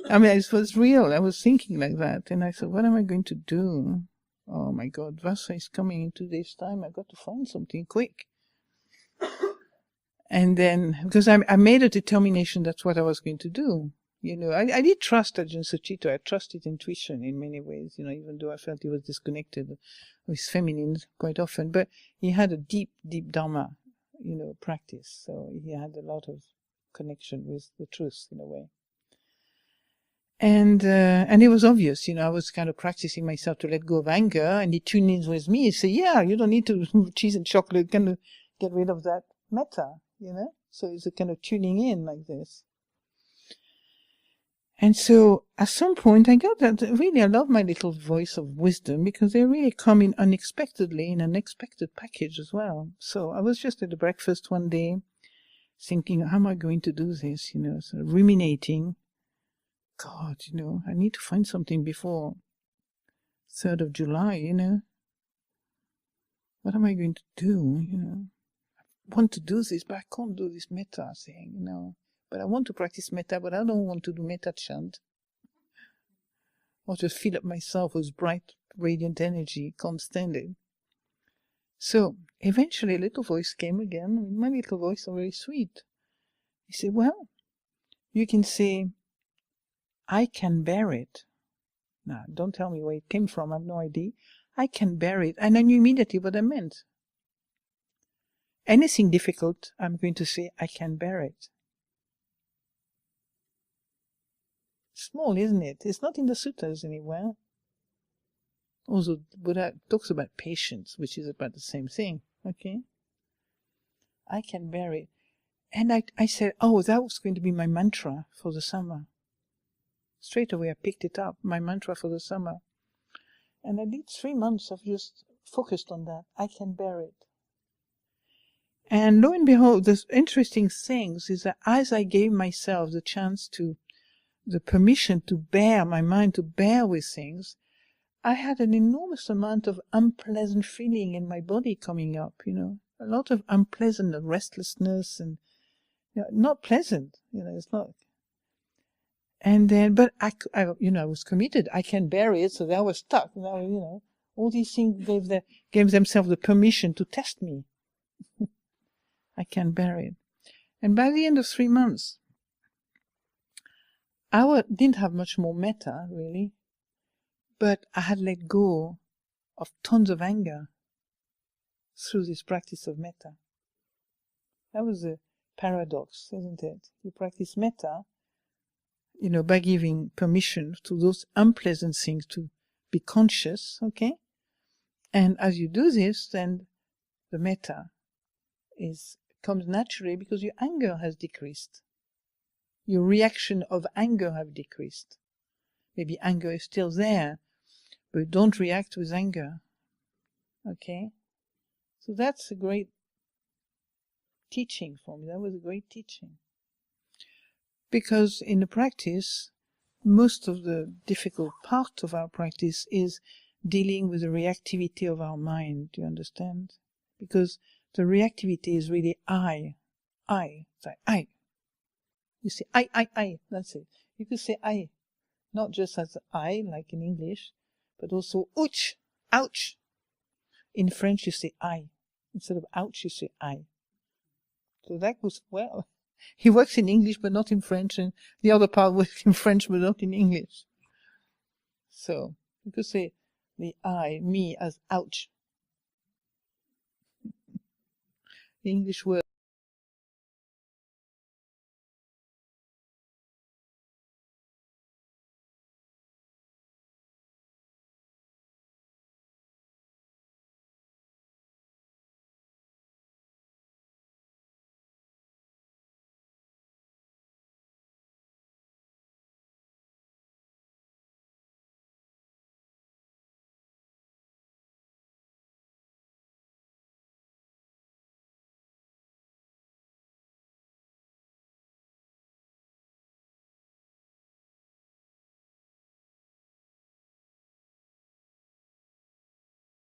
I mean, it was real. I was thinking like that. And I thought, what am I going to do? Oh my God, Vasa is coming in 2 days' time. I've got to find something quick. And then, because I made a determination that's what I was going to do. I did trust Ajahn Sucitto. I trusted intuition in many ways, even though I felt he was disconnected with feminine quite often. But he had a deep, deep Dharma, practice. So he had a lot of connection with the truth in a way. And it was obvious, I was kind of practicing myself to let go of anger, and he tuned in with me and said, yeah, you don't need to cheese and chocolate, kind of get rid of that metta, So it's a kind of tuning in like this. And so at some point I got that really I love my little voice of wisdom, because they really come in unexpectedly, in an unexpected package as well. So I was just at the breakfast one day thinking, how am I going to do this, sort of ruminating. God, I need to find something before 3rd of July, What am I going to do, I want to do this, but I can't do this metta thing, But I want to practice metta, but I don't want to do metta chant. Or just fill up myself with bright, radiant energy. Can't stand it. So eventually a little voice came again. My little voice is very sweet. He said, well, you can say, I can bear it. Now, don't tell me where it came from. I have no idea. I can bear it. And I knew immediately what I meant. Anything difficult, I'm going to say, I can bear it. Small, isn't it? It's not in the suttas anywhere. Also, Buddha talks about patience, which is about the same thing. Okay? I can bear it. And I said, oh, that was going to be my mantra for the summer. Straight away I picked it up, my mantra for the summer. And I did 3 months of just focused on that. I can bear it. And lo and behold, the interesting things is that as I gave myself the chance the permission to bear, my mind to bear with things, I had an enormous amount of unpleasant feeling in my body coming up, a lot of unpleasant restlessness and not pleasant, it's not. And then, but I was committed. I can bear it, so I was stuck. Now, all these things gave themselves the permission to test me. I can bear it. And by the end of 3 months, I didn't have much more metta, really, but I had let go of tons of anger through this practice of metta. That was a paradox, isn't it? You practice metta, by giving permission to those unpleasant things to be conscious, okay? And as you do this, then the metta comes naturally because your anger has decreased. Your reaction of anger have decreased. Maybe anger is still there, but don't react with anger. Okay? So that's a great teaching for me. That was a great teaching. Because in the practice, most of the difficult part of our practice is dealing with the reactivity of our mind. Do you understand? Because the reactivity is really I. It's like I. You say I. That's it. You could say I, not just as I, like in English, but also ouch. In French, you say I. Instead of ouch, you say I. So that goes well. He works in English, but not in French, and the other part works in French, but not in English. So you could say the I, me, as ouch. The English word